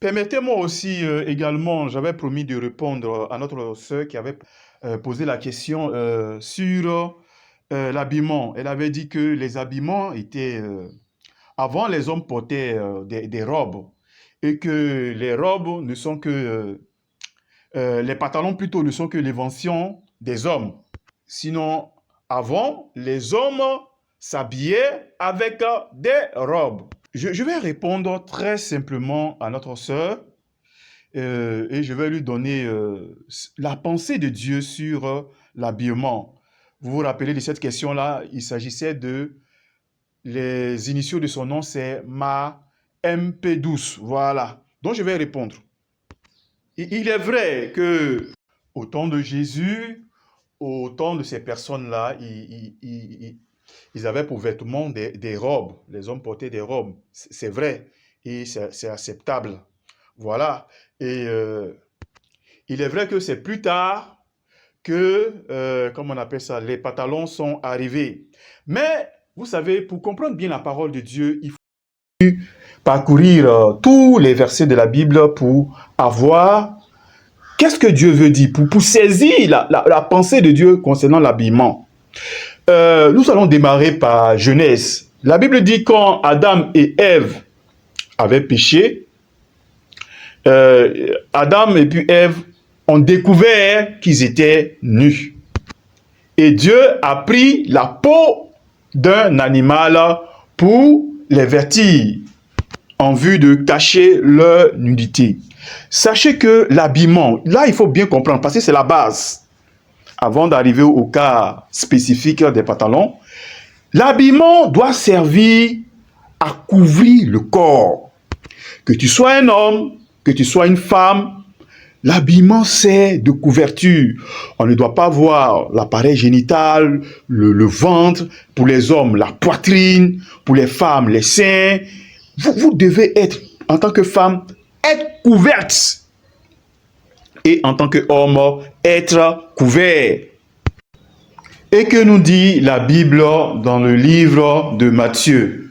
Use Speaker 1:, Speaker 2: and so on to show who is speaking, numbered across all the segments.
Speaker 1: Permettez-moi aussi également, j'avais promis de répondre à notre sœur qui avait posé la question sur l'habillement. Elle avait dit que les habillements étaient... avant, les hommes portaient des robes et que les robes ne sont que... les pantalons plutôt ne sont que l'invention des hommes. Sinon, avant, les hommes s'habillaient avec des robes. Je vais répondre très simplement à notre sœur et je vais lui donner la pensée de Dieu sur l'habillement. Vous vous rappelez de cette question-là? Il s'agissait de les initiaux de son nom, c'est Ma MP12. Voilà. Donc je vais répondre. Il est vrai que au temps de Jésus, au temps de ces personnes-là, ils avaient pour vêtements des robes. Les hommes portaient des robes. C'est vrai. Et c'est acceptable. Voilà. Et il est vrai que c'est plus tard que, comment on appelle ça, les pantalons sont arrivés. Mais, vous savez, pour comprendre bien la parole de Dieu, il faut parcourir tous les versets de la Bible pour avoir qu'est-ce que Dieu veut dire, pour saisir la pensée de Dieu concernant l'habillement. Nous allons démarrer par Genèse. La Bible dit quand Adam et Ève avaient péché, Adam et puis Ève ont découvert qu'ils étaient nus. Et Dieu a pris la peau d'un animal pour les vêtir en vue de cacher leur nudité. Sachez que l'habillement, là il faut bien comprendre parce que c'est la base. Avant d'arriver au cas spécifique des pantalons, l'habillement doit servir à couvrir le corps. Que tu sois un homme, que tu sois une femme, l'habillement sert de couverture. On ne doit pas voir l'appareil génital, le ventre, pour les hommes, la poitrine, pour les femmes, les seins. Vous devez être, en tant que femme, être couverte. Et en tant qu'homme, être couvert. Et que nous dit la Bible dans le livre de Matthieu?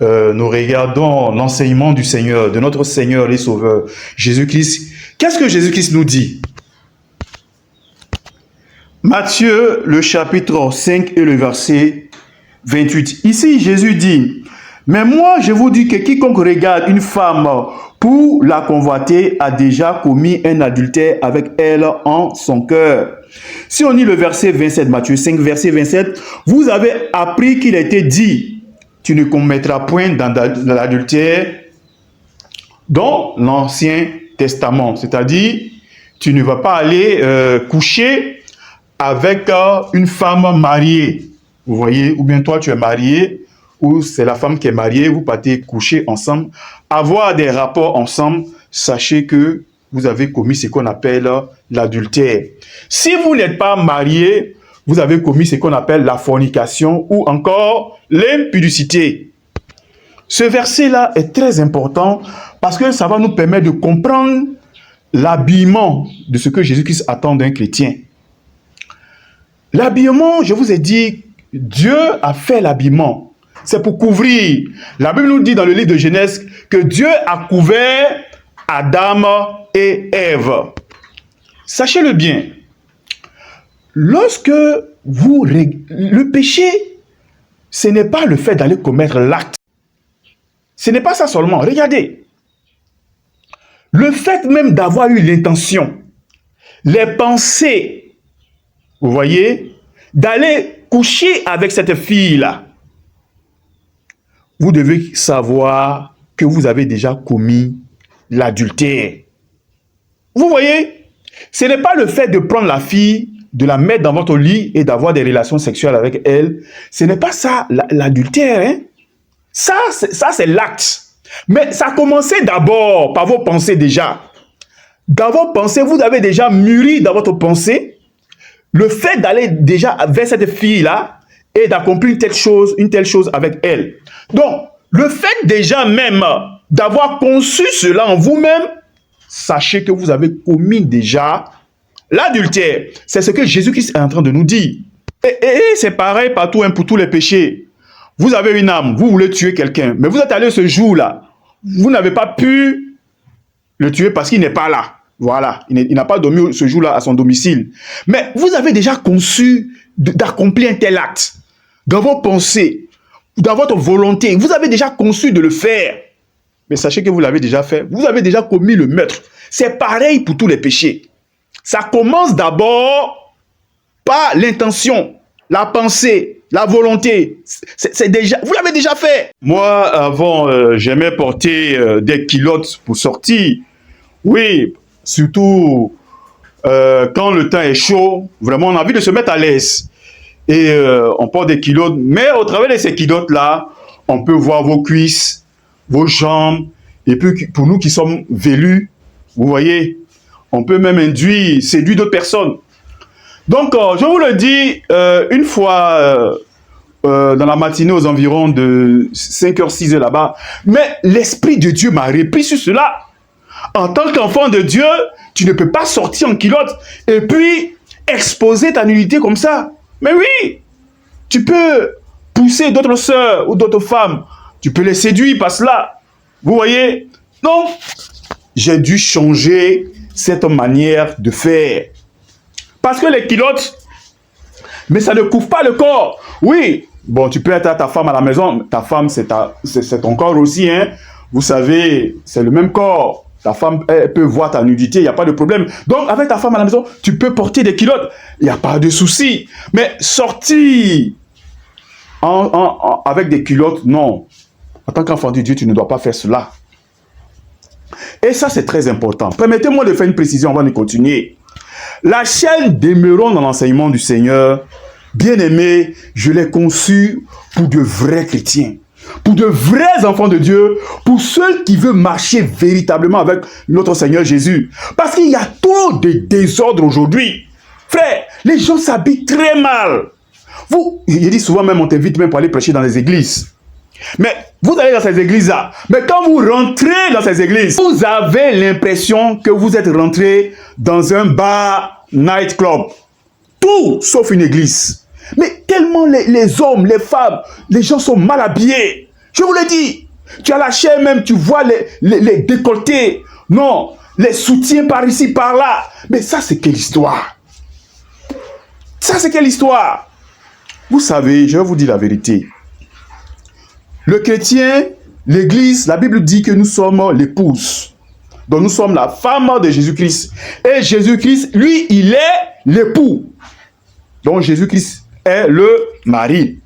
Speaker 1: Nous regardons l'enseignement du Seigneur, de notre Seigneur et Sauveur, Jésus-Christ. Qu'est-ce que Jésus-Christ nous dit? Matthieu, le chapitre 5 et le verset 28. Ici, Jésus dit, « Mais moi, je vous dis que quiconque regarde une femme pour la convoiter a déjà commis un adultère avec elle en son cœur. » Si on lit le verset 27, Matthieu 5, verset 27, vous avez appris qu'il a été dit, tu ne commettras point dans l'adultère dans l'Ancien Testament. C'est-à-dire, tu ne vas pas aller coucher avec une femme mariée. Vous voyez, ou bien toi tu es marié, ou c'est la femme qui est mariée, vous partez coucher ensemble, avoir des rapports ensemble, sachez que vous avez commis ce qu'on appelle l'adultère. Si vous n'êtes pas marié, vous avez commis ce qu'on appelle la fornication ou encore l'impudicité. Ce verset-là est très important parce que ça va nous permettre de comprendre l'habillement de ce que Jésus-Christ attend d'un chrétien. L'habillement, je vous ai dit, Dieu a fait l'habillement. C'est pour couvrir. La Bible nous dit dans le livre de Genèse que Dieu a couvert Adam et Ève. Sachez-le bien. Lorsque le péché, ce n'est pas le fait d'aller commettre l'acte. Ce n'est pas ça seulement. Regardez. Le fait même d'avoir eu l'intention, les pensées, vous voyez, d'aller coucher avec cette fille-là, vous devez savoir que vous avez déjà commis l'adultère. Vous voyez, ce n'est pas le fait de prendre la fille, de la mettre dans votre lit et d'avoir des relations sexuelles avec elle. Ce n'est pas ça l'adultère. Hein? Ça, c'est l'acte. Mais ça a commencé d'abord par vos pensées déjà. Dans vos pensées, vous avez déjà mûri dans votre pensée le fait d'aller déjà vers cette fille-là et d'accomplir une telle chose avec elle. Donc, le fait déjà même d'avoir conçu cela en vous-même, sachez que vous avez commis déjà l'adultère. C'est ce que Jésus-Christ est en train de nous dire. Et c'est pareil partout, hein, pour tous les péchés. Vous avez une âme, vous voulez tuer quelqu'un, mais vous êtes allé ce jour-là, vous n'avez pas pu le tuer parce qu'il n'est pas là. Voilà, il n'a pas dormi ce jour-là à son domicile. Mais vous avez déjà conçu d'accomplir un tel acte dans vos pensées, dans votre volonté. Vous avez déjà conçu de le faire. Mais sachez que vous l'avez déjà fait. Vous avez déjà commis le meurtre. C'est pareil pour tous les péchés. Ça commence d'abord par l'intention, la pensée, la volonté. C'est déjà, vous l'avez déjà fait. Moi, avant, j'aimais porter des culottes pour sortir. Oui, surtout quand le temps est chaud, vraiment on a envie de se mettre à l'aise. Et on porte des culottes, mais au travers de ces culottes-là, on peut voir vos cuisses, vos jambes, et puis pour nous qui sommes vélus, vous voyez, on peut même séduire d'autres personnes. Donc, je vous le dis, une fois dans la matinée aux environs de 5h, 6h là-bas, mais l'Esprit de Dieu m'a repris sur cela. En tant qu'enfant de Dieu, tu ne peux pas sortir en culotte et puis exposer ta nudité comme ça. Mais oui, tu peux pousser d'autres sœurs ou d'autres femmes. Tu peux les séduire par cela. Vous voyez? Donc, j'ai dû changer cette manière de faire. Parce que les culottes, mais ça ne couvre pas le corps. Oui, bon, tu peux être à ta femme à la maison. Ta femme, c'est ton corps aussi. Hein. Vous savez, c'est le même corps. Ta femme, elle peut voir ta nudité, il n'y a pas de problème. Donc, avec ta femme à la maison, tu peux porter des culottes. Il n'y a pas de souci. Mais sortir avec des culottes, non. En tant qu'enfant de Dieu, tu ne dois pas faire cela. Et ça, c'est très important. Permettez-moi de faire une précision avant de continuer. La chaîne demeurons dans l'enseignement du Seigneur. Bien-aimé, je l'ai conçu pour de vrais chrétiens. Pour de vrais enfants de Dieu, pour ceux qui veulent marcher véritablement avec notre Seigneur Jésus. Parce qu'il y a trop de désordre aujourd'hui. Frère, les gens s'habillent très mal. Je dis souvent même, on t'invite même pour aller prêcher dans les églises. Mais vous allez dans ces églises-là. Mais quand vous rentrez dans ces églises, vous avez l'impression que vous êtes rentré dans un bar, nightclub. Tout sauf une église. Mais tellement les hommes, les femmes, les gens sont mal habillés. Je vous le dis. Tu as la chair même, tu vois les décolletés. Non, les soutiens par ici, par là. Mais ça, c'est quelle histoire? Ça, c'est quelle histoire? Vous savez, je vais vous dire la vérité. Le chrétien, l'église, la Bible dit que nous sommes l'épouse. Donc nous sommes la femme de Jésus-Christ. Et Jésus-Christ, lui, il est l'époux. Donc Jésus-Christ est le mari.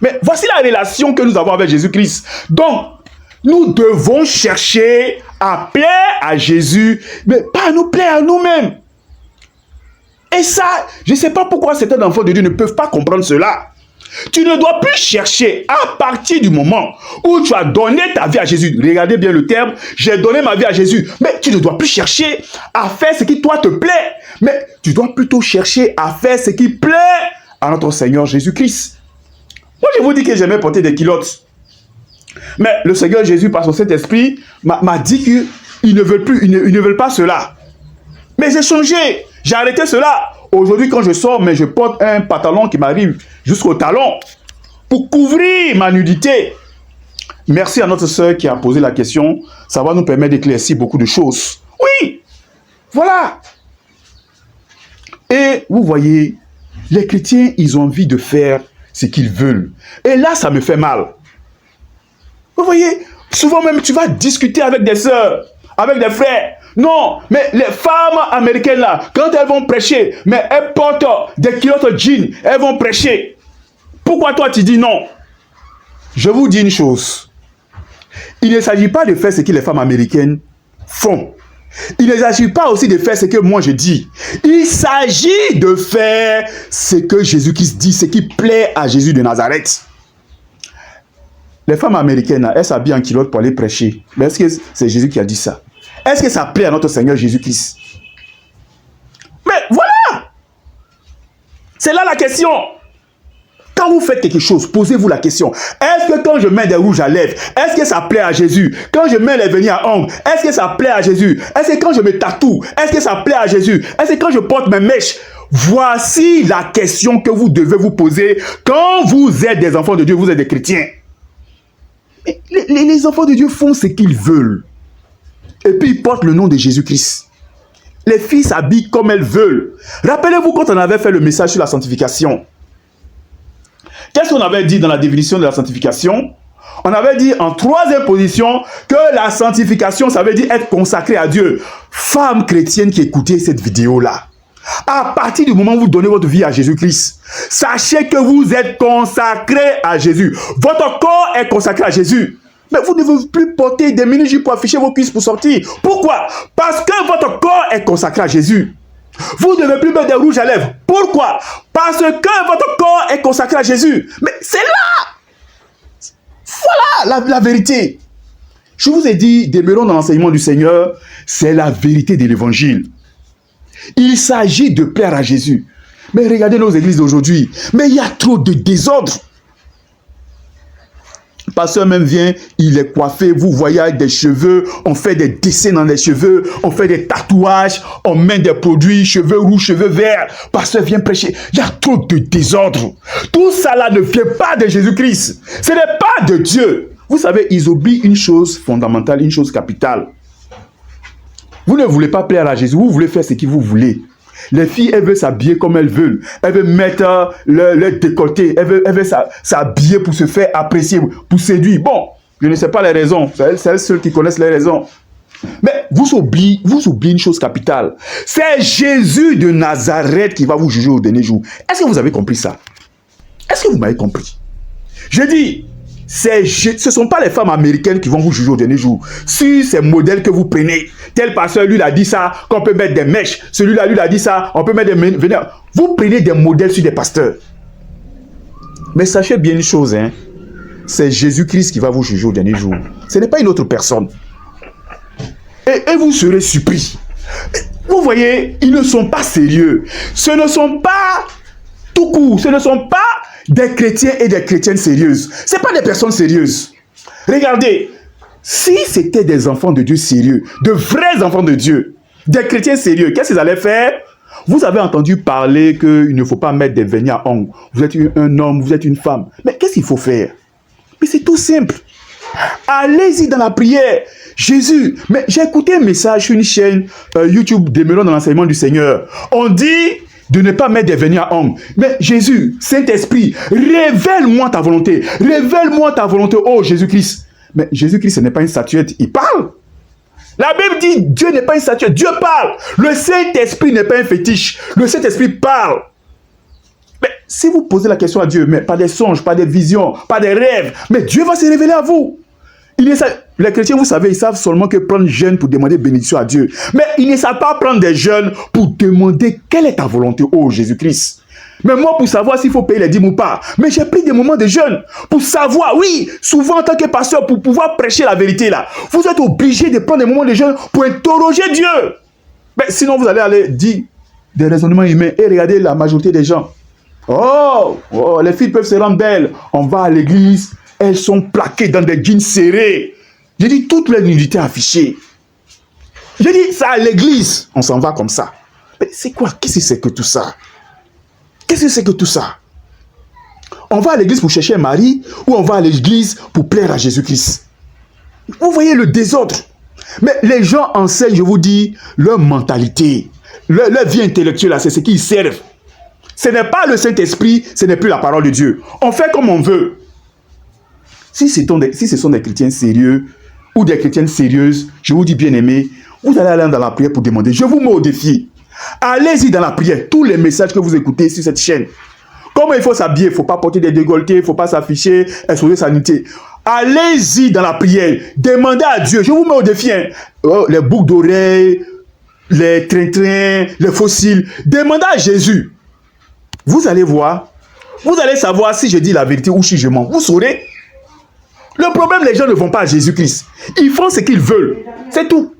Speaker 1: Mais voici la relation que nous avons avec Jésus-Christ. Donc, nous devons chercher à plaire à Jésus, mais pas à nous plaire à nous-mêmes. Et ça, je ne sais pas pourquoi certains enfants de Dieu ne peuvent pas comprendre cela. Tu ne dois plus chercher à partir du moment où tu as donné ta vie à Jésus. Regardez bien le terme, j'ai donné ma vie à Jésus. Mais tu ne dois plus chercher à faire ce qui toi te plaît. Mais tu dois plutôt chercher à faire ce qui plaît à notre Seigneur Jésus-Christ. Moi, je vous dis que j'aimais porter des culottes. Mais le Seigneur Jésus, par son Saint-Esprit, m'a dit qu'ils ne veulent plus, ils ne veulent pas cela. Mais j'ai changé, j'ai arrêté cela. Aujourd'hui, quand je sors, mais je porte un pantalon qui m'arrive jusqu'au talon pour couvrir ma nudité. Merci à notre sœur qui a posé la question. Ça va nous permettre d'éclaircir beaucoup de choses. Oui, voilà. Et vous voyez, les chrétiens, ils ont envie de faire ce qu'ils veulent. Et là, ça me fait mal. Vous voyez, souvent même, tu vas discuter avec des sœurs, avec des frères. Non, mais les femmes américaines là, quand elles vont prêcher, mais elles portent des culottes jeans, elles vont prêcher. Pourquoi toi tu dis non? Je vous dis une chose. Il ne s'agit pas de faire ce que les femmes américaines font. Il ne s'agit pas aussi de faire ce que moi je dis. Il s'agit de faire ce que Jésus-Christ dit, ce qui plaît à Jésus de Nazareth. Les femmes américaines, elles s'habillent en culotte pour aller prêcher. Mais est-ce que c'est Jésus qui a dit ça? Est-ce que ça plaît à notre Seigneur Jésus-Christ? Mais voilà! C'est là la question. Quand vous faites quelque chose, posez-vous la question. Est-ce que quand je mets des rouges à lèvres, est-ce que ça plaît à Jésus? Quand je mets les vernis à ongles, est-ce que ça plaît à Jésus? Est-ce que quand je me tatoue, est-ce que ça plaît à Jésus? Est-ce que quand je porte mes mèches? Voici la question que vous devez vous poser quand vous êtes des enfants de Dieu, vous êtes des chrétiens. Mais les enfants de Dieu font ce qu'ils veulent. et puis ils portent le nom de Jésus-Christ. Les filles s'habillent comme elles veulent. Rappelez-vous quand on avait fait le message sur la sanctification. Qu'est-ce qu'on avait dit dans la définition de la sanctification? On avait dit en troisième position que la sanctification, ça veut dire être consacré à Dieu. Femmes chrétiennes qui écoutez cette vidéo-là, à partir du moment où vous donnez votre vie à Jésus-Christ, sachez que vous êtes consacré à Jésus. Votre corps est consacré à Jésus. Mais vous ne devez plus porter des mini-jupes pour afficher vos cuisses pour sortir. Pourquoi? Parce que votre corps est consacré à Jésus. Vous ne devez plus mettre des rouges à lèvres. Pourquoi? Parce que votre corps est consacré à Jésus. Mais c'est là! Voilà la vérité. Je vous ai dit, demeurons dans l'enseignement du Seigneur, c'est la vérité de l'évangile. Il s'agit de plaire à Jésus. Mais regardez nos églises d'aujourd'hui. Mais il y a trop de désordre. Le pasteur même vient, il est coiffé, vous voyez avec des cheveux, on fait des dessins dans les cheveux, on fait des tatouages, on met des produits, cheveux rouges, cheveux verts. Le pasteur vient prêcher. Il y a trop de désordre. Tout ça là ne vient pas de Jésus-Christ. Ce n'est pas de Dieu. Vous savez, ils oublient une chose fondamentale, une chose capitale. Vous ne voulez pas plaire à Jésus, vous voulez faire ce que vous voulez. Les filles, elles veulent s'habiller comme elles veulent. Elles veulent mettre le décolleté. Elles veulent s'habiller pour se faire apprécier, pour séduire. Bon, je ne sais pas les raisons. C'est elles seules qui connaissent les raisons. Mais vous oubliez une chose capitale. C'est Jésus de Nazareth qui va vous juger au dernier jour. Est-ce que vous avez compris ça? Est-ce que vous m'avez compris? Je dis, ce ne sont pas les femmes américaines qui vont vous juger au dernier jour. Sur ces modèles que vous prenez, tel pasteur, lui, il a dit ça, qu'on peut mettre des mèches. Celui-là, lui, il a dit ça, on peut mettre des vénères. Vous prenez des modèles sur des pasteurs. Mais sachez bien une chose, hein, c'est Jésus-Christ qui va vous juger au dernier jour. Ce n'est pas une autre personne. Et vous serez surpris. Vous voyez, ils ne sont pas sérieux. Ce ne sont pas tout court, ce ne sont pas des chrétiens et des chrétiennes sérieuses. Ce ne sont pas des personnes sérieuses. Regardez, si c'était des enfants de Dieu sérieux, de vrais enfants de Dieu, des chrétiens sérieux, qu'est-ce qu'ils allaient faire? Vous avez entendu parler qu'il ne faut pas mettre des vernis à ongles. Vous êtes un homme, vous êtes une femme. Mais qu'est-ce qu'il faut faire? Mais c'est tout simple. Allez-y dans la prière. Jésus, mais j'ai écouté un message sur une chaîne YouTube demeurant dans l'enseignement du Seigneur. On dit de ne pas mettre des vernis à ongles. Mais Jésus, Saint-Esprit, révèle-moi ta volonté. Révèle-moi ta volonté, oh Jésus-Christ. Mais Jésus-Christ, ce n'est pas une statuette, il parle. La Bible dit, Dieu n'est pas une statuette, Dieu parle. Le Saint-Esprit n'est pas un fétiche, le Saint-Esprit parle. Mais si vous posez la question à Dieu, mais pas des songes, pas des visions, pas des rêves, mais Dieu va se révéler à vous. Les chrétiens, vous savez, ils savent seulement que prendre jeûne pour demander bénédiction à Dieu. Mais ils ne savent pas prendre des jeûnes pour demander quelle est ta volonté, oh Jésus-Christ. Mais moi, pour savoir s'il faut payer les dîmes ou pas, mais j'ai pris des moments de jeûne pour savoir, oui, souvent en tant que pasteur, pour pouvoir prêcher la vérité là, vous êtes obligé de prendre des moments de jeûne pour interroger Dieu. Mais sinon, vous allez aller dire des raisonnements humains et regardez la majorité des gens. Oh, les filles peuvent se rendre belles. On va à l'église, elles sont plaquées dans des jeans serrés. J'ai dit toutes les nudités affichées. J'ai dit ça à l'église, on s'en va comme ça. Mais c'est quoi? Qu'est-ce que c'est que tout ça? Qu'est-ce que c'est que tout ça? On va à l'église pour chercher un mari ou on va à l'église pour plaire à Jésus-Christ? Vous voyez le désordre. Mais les gens enseignent, je vous dis, leur mentalité, leur vie intellectuelle, c'est ce qu'ils servent. Ce n'est pas le Saint-Esprit, ce n'est plus la parole de Dieu. On fait comme on veut. Si ce sont des chrétiens sérieux ou des chrétiennes sérieuses, je vous dis bien aimé, vous allez aller dans la prière pour demander. Je vous mets au défi. Allez-y dans la prière. Tous les messages que vous écoutez sur cette chaîne. Comment il faut s'habiller, il ne faut pas porter des décolletés, il ne faut pas s'afficher, exposer sa nudité. Allez-y dans la prière. Demandez à Dieu. Je vous mets au défi. Hein. Oh, les boucles d'oreilles, les trains-trains, les fossiles. Demandez à Jésus. Vous allez voir. Vous allez savoir si je dis la vérité ou si je mens. Vous saurez. Le problème, les gens ne vont pas à Jésus-Christ. Ils font ce qu'ils veulent. C'est tout.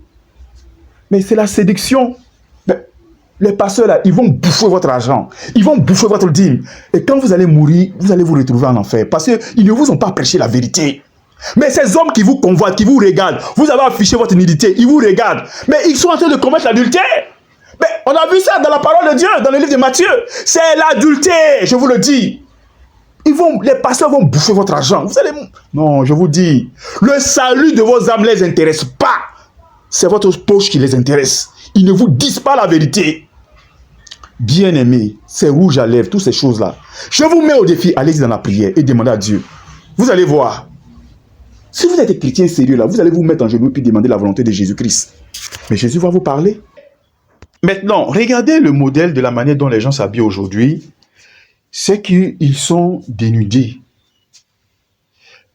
Speaker 1: Mais c'est la séduction. Les pasteurs, là, ils vont bouffer votre argent. Ils vont bouffer votre dîme. Et quand vous allez mourir, vous allez vous retrouver en enfer. Parce qu'ils ne vous ont pas prêché la vérité. Mais ces hommes qui vous convoitent, qui vous regardent, vous avez affiché votre nudité, ils vous regardent. Mais ils sont en train de commettre l'adultère. Mais on a vu ça dans la parole de Dieu, dans le livre de Matthieu. C'est l'adultère, je vous le dis. Les pasteurs vont bouffer votre argent. Vous allez... Non, je vous dis, le salut de vos âmes ne les intéresse pas. C'est votre poche qui les intéresse. Ils ne vous disent pas la vérité. Bien-aimés, c'est rouge à lèvres, toutes ces choses-là. Je vous mets au défi, allez-y dans la prière et demandez à Dieu. Vous allez voir. Si vous êtes chrétien sérieux là, vous allez vous mettre en genoux puis demander la volonté de Jésus-Christ. Mais Jésus va vous parler. Maintenant, regardez le modèle de la manière dont les gens s'habillent aujourd'hui. C'est qu'ils sont dénudés.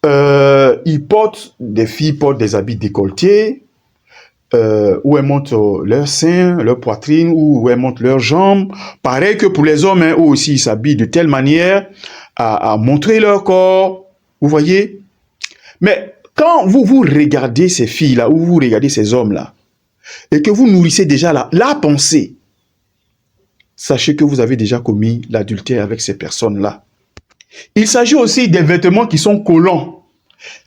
Speaker 1: Des filles portent des habits décolletés, où elles montrent leurs seins, leur poitrine, où elles montrent leurs jambes. Pareil que pour les hommes, hein, eux aussi, ils s'habillent de telle manière à montrer leur corps. Vous voyez? Mais quand vous regardez ces filles-là, ou vous regardez ces hommes-là, et que vous nourrissez déjà la pensée, sachez que vous avez déjà commis l'adultère avec ces personnes-là. Il s'agit aussi des vêtements qui sont collants,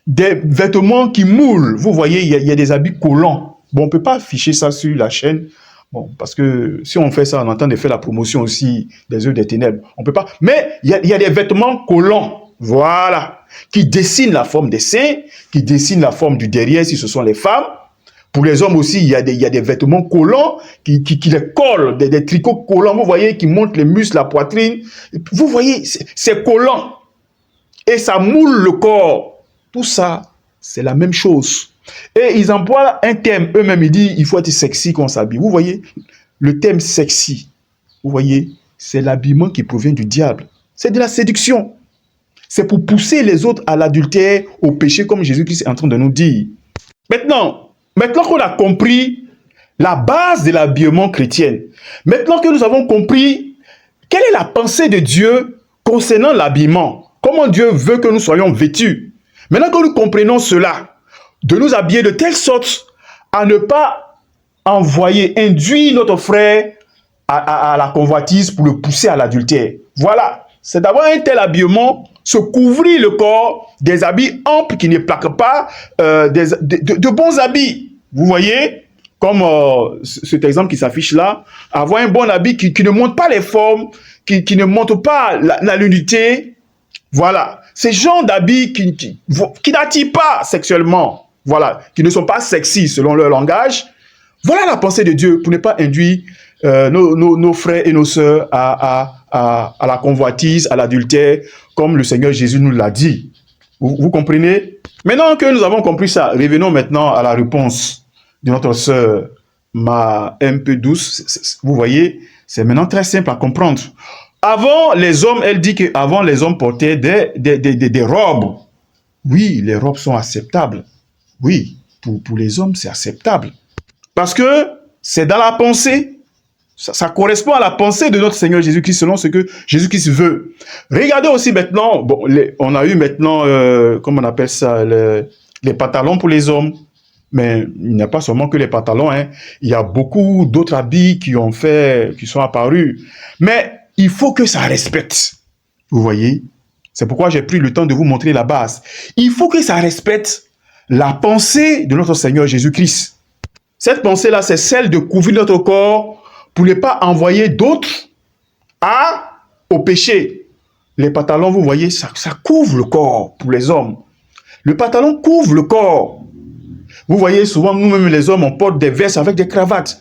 Speaker 1: des vêtements qui moulent. Vous voyez, il y a des habits collants. Bon, on ne peut pas afficher ça sur la chaîne, bon, parce que si on fait ça, on entend de faire la promotion aussi des œuvres des ténèbres. On peut pas. Mais il y a des vêtements collants, voilà, qui dessinent la forme des seins, qui dessinent la forme du derrière, si ce sont les femmes. Pour les hommes aussi, il y a des vêtements collants qui les collent, des tricots collants, vous voyez, qui montrent les muscles, la poitrine. Vous voyez, c'est collant. Et ça moule le corps. Tout ça, c'est la même chose. Et ils emploient un terme, eux-mêmes, ils disent, il faut être sexy quand on s'habille. Vous voyez, le terme sexy, vous voyez, c'est l'habillement qui provient du diable. C'est de la séduction. C'est pour pousser les autres à l'adultère, au péché, comme Jésus-Christ est en train de nous dire. Maintenant qu'on a compris la base de l'habillement chrétien, maintenant que nous avons compris quelle est la pensée de Dieu concernant l'habillement, comment Dieu veut que nous soyons vêtus, maintenant que nous comprenons cela, de nous habiller de telle sorte à ne pas induire notre frère à la convoitise pour le pousser à l'adultère. Voilà, c'est d'avoir un tel habillement, se couvrir le corps, des habits amples qui ne plaquent pas, de bons habits. Vous voyez, comme cet exemple qui s'affiche là, avoir un bon habit qui ne montre pas les formes, qui ne montre pas la nudité. Voilà, ces genres d'habits qui n'attirent pas sexuellement. Voilà, qui ne sont pas sexy selon leur langage. Voilà la pensée de Dieu pour ne pas induire nos frères et nos sœurs à la convoitise, à l'adultère, comme le Seigneur Jésus nous l'a dit. Vous comprenez? Maintenant que nous avons compris ça, revenons maintenant à la réponse de notre sœur, un peu douce. Vous voyez, c'est maintenant très simple à comprendre. Avant, les hommes, elle dit qu'avant, les hommes portaient des robes. Oui, les robes sont acceptables. Oui, pour les hommes, c'est acceptable. Parce que c'est dans la pensée. Ça correspond à la pensée de notre Seigneur Jésus-Christ selon ce que Jésus-Christ veut. Regardez aussi maintenant, bon, on a eu maintenant, comment on appelle ça, les pantalons pour les hommes. Mais il n'y a pas seulement que les pantalons, hein. Il y a beaucoup d'autres habits qui sont apparus. Mais il faut que ça respecte. Vous voyez? C'est pourquoi j'ai pris le temps de vous montrer la base. Il faut que ça respecte la pensée de notre Seigneur Jésus-Christ. Cette pensée-là, c'est celle de couvrir notre corps pour ne pas envoyer d'autres au péché. Les pantalons, vous voyez, ça couvre le corps pour les hommes. Le pantalon couvre le corps. Vous voyez, souvent, nous-mêmes les hommes, on porte des vestes avec des cravates.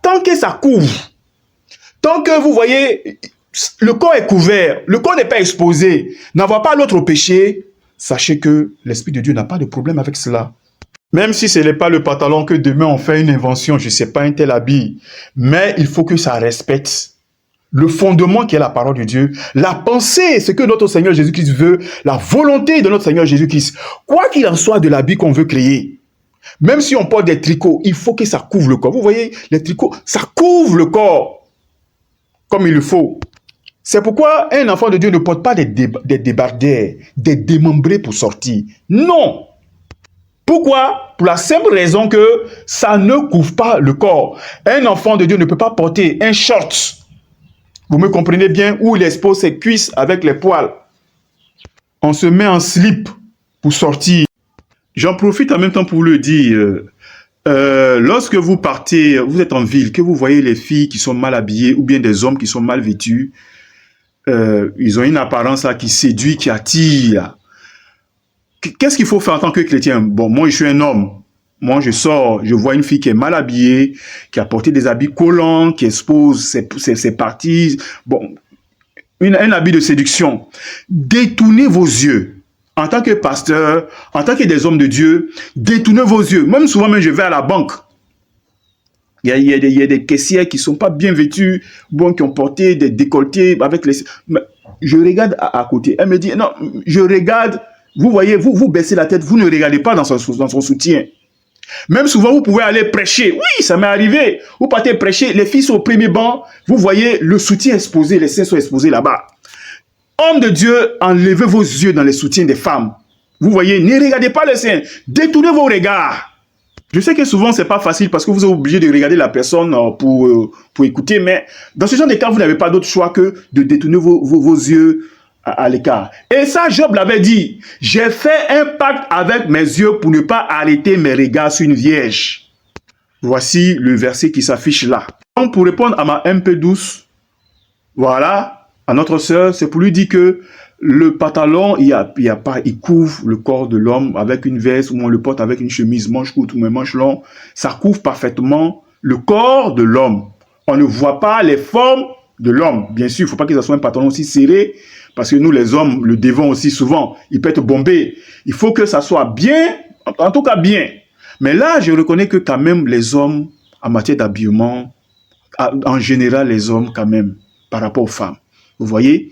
Speaker 1: Tant que ça couvre, tant que vous voyez, le corps est couvert, le corps n'est pas exposé, n'envoie pas l'autre au péché, sachez que l'Esprit de Dieu n'a pas de problème avec cela. Même si ce n'est pas le pantalon que demain on fait une invention, je ne sais pas, un tel habit, mais il faut que ça respecte le fondement qui est la parole de Dieu, la pensée, ce que notre Seigneur Jésus-Christ veut, la volonté de notre Seigneur Jésus-Christ. Quoi qu'il en soit de l'habit qu'on veut créer, même si on porte des tricots, il faut que ça couvre le corps. Vous voyez, les tricots, ça couvre le corps comme il le faut. C'est pourquoi un enfant de Dieu ne porte pas des débardeurs, des démembrés pour sortir. Non! Pourquoi? Pour la simple raison que ça ne couvre pas le corps. Un enfant de Dieu ne peut pas porter un short, vous me comprenez bien, où il expose ses cuisses avec les poils. On se met en slip pour sortir. J'en profite en même temps pour le dire. Lorsque vous partez, vous êtes en ville, que vous voyez les filles qui sont mal habillées ou bien des hommes qui sont mal vêtus, ils ont une apparence là qui séduit, qui attire. Qu'est-ce qu'il faut faire en tant que chrétien? Bon, moi je suis un homme. moi je sors, je vois une fille qui est mal habillée, qui a porté des habits collants, qui expose ses parties, bon, un habit de séduction. Détournez vos yeux. En tant que pasteur, en tant que des hommes de Dieu, détournez vos yeux. Même souvent, je vais à la banque. Il y a des caissières qui ne sont pas bien vêtues, bon, qui ont porté des décolletés avec les... Je regarde à côté. Elle me dit, non, je regarde. Vous voyez, vous baissez la tête, vous ne regardez pas dans son soutien. Même souvent, vous pouvez aller prêcher. Oui, ça m'est arrivé. Vous partez prêcher, les filles sont au premier banc. Vous voyez, le soutien exposé, les seins sont exposés là-bas. Hommes de Dieu, enlevez vos yeux dans les soutiens des femmes. Vous voyez, ne regardez pas les seins. Détournez vos regards. Je sais que souvent, ce n'est pas facile parce que vous êtes obligé de regarder la personne pour écouter. Mais dans ce genre de cas, vous n'avez pas d'autre choix que de détourner vos yeux à l'écart. Et ça, Job l'avait dit. J'ai fait un pacte avec mes yeux pour ne pas arrêter mes regards sur une vierge. Voici le verset qui s'affiche là. Donc, pour répondre à ma un peu douce, voilà, à notre sœur, c'est pour lui dire que le pantalon, il couvre le corps de l'homme avec une veste, ou on le porte avec une chemise manche courte ou manche longue. Ça couvre parfaitement le corps de l'homme. On ne voit pas les formes de l'homme. Bien sûr, il ne faut pas que ça soit un pantalon aussi serré, parce que nous, les hommes, le devons aussi souvent. Il peut être bombé. Il faut que ça soit bien, en tout cas bien. Mais là, je reconnais que quand même, les hommes, en matière d'habillement, en général, les hommes quand même, par rapport aux femmes. Vous voyez?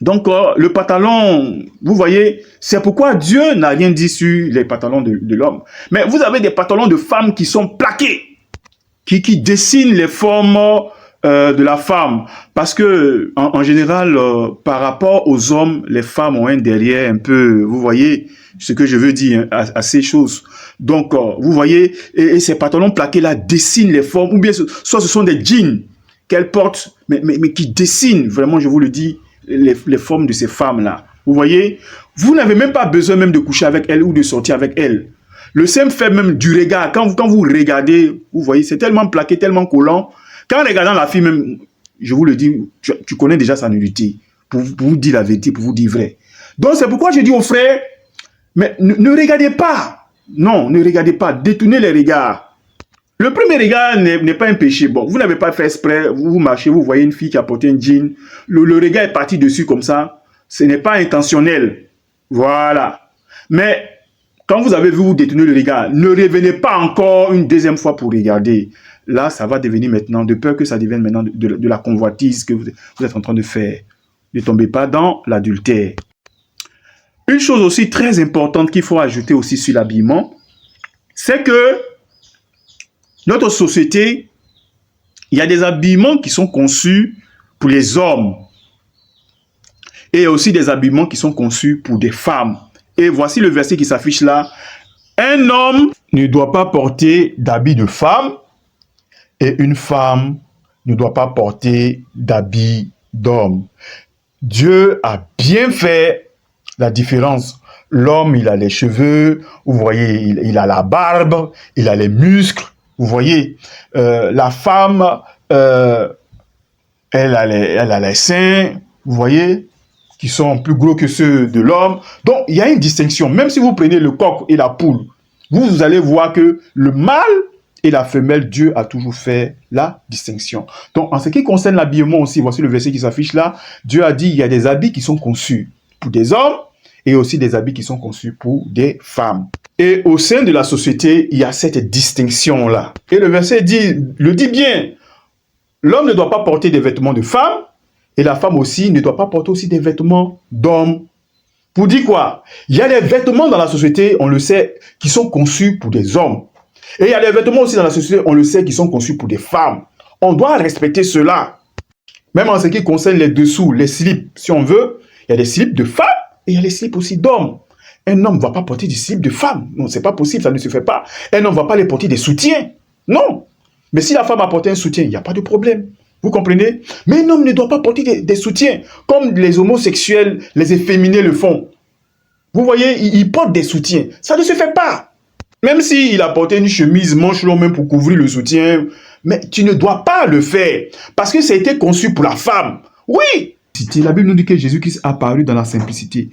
Speaker 1: Donc, le pantalon, vous voyez, c'est pourquoi Dieu n'a rien dit sur les pantalons de l'homme. Mais vous avez des pantalons de femmes qui sont plaqués, qui dessinent les formes de la femme. Parce que, en général, par rapport aux hommes, les femmes ont un derrière un peu, vous voyez ce que je veux dire à ces choses. Donc, vous voyez, et ces pantalons plaqués-là dessinent les formes, ou bien soit ce sont des jeans qu'elles portent, mais qui dessinent, vraiment, je vous le dis, les formes de ces femmes-là. Vous voyez, vous n'avez même pas besoin même de coucher avec elles ou de sortir avec elles. Le simple fait même du regard, quand vous regardez, vous voyez, c'est tellement plaqué, tellement collant. Quand en regardant la fille même, je vous le dis, tu connais déjà sa nudité. Pour vous dire la vérité, pour vous dire vrai. Donc c'est pourquoi je dis aux frères, mais ne regardez pas. Non, ne regardez pas. Détournez les regards. Le premier regard n'est pas un péché. Bon, vous n'avez pas fait exprès, vous marchez, vous voyez une fille qui a porté un jean, le regard est parti dessus comme ça, ce n'est pas intentionnel. Voilà. Mais quand vous avez vu vous détourner le regard, ne revenez pas encore une deuxième fois pour regarder. Là, ça va devenir maintenant, de peur que ça devienne maintenant de la convoitise que vous êtes en train de faire. Ne tombez pas dans l'adultère. Une chose aussi très importante qu'il faut ajouter aussi sur l'habillement, c'est que notre société, il y a des habillements qui sont conçus pour les hommes et aussi des habillements qui sont conçus pour des femmes. Et voici le verset qui s'affiche là. Un homme ne doit pas porter d'habits de femme et une femme ne doit pas porter d'habits d'homme. Dieu a bien fait la différence. L'homme, il a les cheveux, vous voyez, il a la barbe, il a les muscles. Vous voyez, la femme, elle a les seins, vous voyez, qui sont plus gros que ceux de l'homme. Donc, il y a une distinction. Même si vous prenez le coq et la poule, vous allez voir que le mâle et la femelle, Dieu a toujours fait la distinction. Donc, en ce qui concerne l'habillement aussi, voici le verset qui s'affiche là. Dieu a dit, il y a des habits qui sont conçus pour des hommes et aussi des habits qui sont conçus pour des femmes. Et au sein de la société, il y a cette distinction-là. Et le verset le dit bien. L'homme ne doit pas porter des vêtements de femme, et la femme aussi ne doit pas porter aussi des vêtements d'homme. Pour dire quoi? Il y a des vêtements dans la société, on le sait, qui sont conçus pour des hommes. Et il y a des vêtements aussi dans la société, on le sait, qui sont conçus pour des femmes. On doit respecter cela. Même en ce qui concerne les dessous, les slips, si on veut, il y a des slips de femmes, et il y a des slips aussi d'hommes. Un homme ne va pas porter des slips de femme. Non, ce n'est pas possible, ça ne se fait pas. Un homme ne va pas les porter des soutiens. Non. Mais si la femme a porté un soutien, il n'y a pas de problème. Vous comprenez? Mais un homme ne doit pas porter des soutiens, comme les homosexuels, les efféminés le font. Vous voyez, ils portent des soutiens. Ça ne se fait pas. Même s'il a porté une chemise manche longue même pour couvrir le soutien, mais tu ne dois pas le faire. Parce que ça a été conçu pour la femme. Oui. La Bible nous dit que Jésus-Christ a apparu dans la simplicité.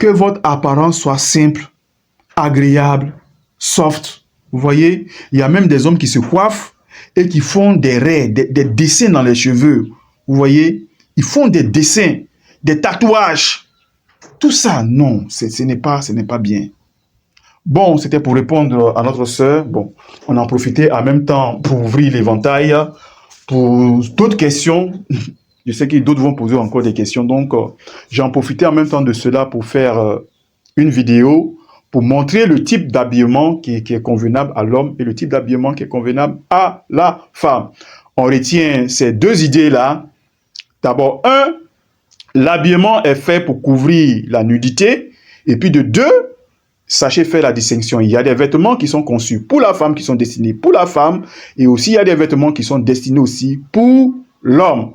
Speaker 1: Que votre apparence soit simple, agréable soft. Vous voyez, il y a même des hommes qui se coiffent et qui font des raies, des dessins dans les cheveux. Vous voyez, ils font des dessins, des tatouages. Tout ça, non, ce n'est pas bien. Bon, c'était pour répondre à notre sœur. Bon, on en profitait en même temps pour ouvrir l'éventail pour d'autres questions. Je sais que d'autres vont poser encore des questions. Donc, j'en profitais en même temps de cela pour faire une vidéo pour montrer le type d'habillement qui est convenable à l'homme et le type d'habillement qui est convenable à la femme. On retient ces deux idées-là. D'abord, un, l'habillement est fait pour couvrir la nudité. Et puis de deux, sachez faire la distinction. Il y a des vêtements qui sont conçus pour la femme, qui sont destinés pour la femme. Et aussi, il y a des vêtements qui sont destinés aussi pour l'homme.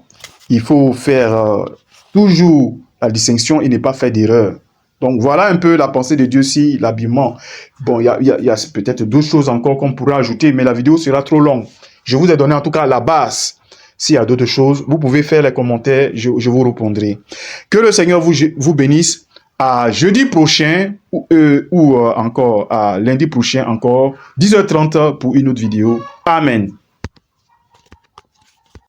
Speaker 1: Il faut faire toujours la distinction et ne pas faire d'erreur. Donc, voilà un peu la pensée de Dieu sur l'habillement. Bon, il y a peut-être d'autres choses encore qu'on pourrait ajouter, mais la vidéo sera trop longue. Je vous ai donné en tout cas la base. S'il y a d'autres choses, vous pouvez faire les commentaires, je vous répondrai. Que le Seigneur vous bénisse. À jeudi prochain ou encore à lundi prochain encore, 10h30 pour une autre vidéo. Amen.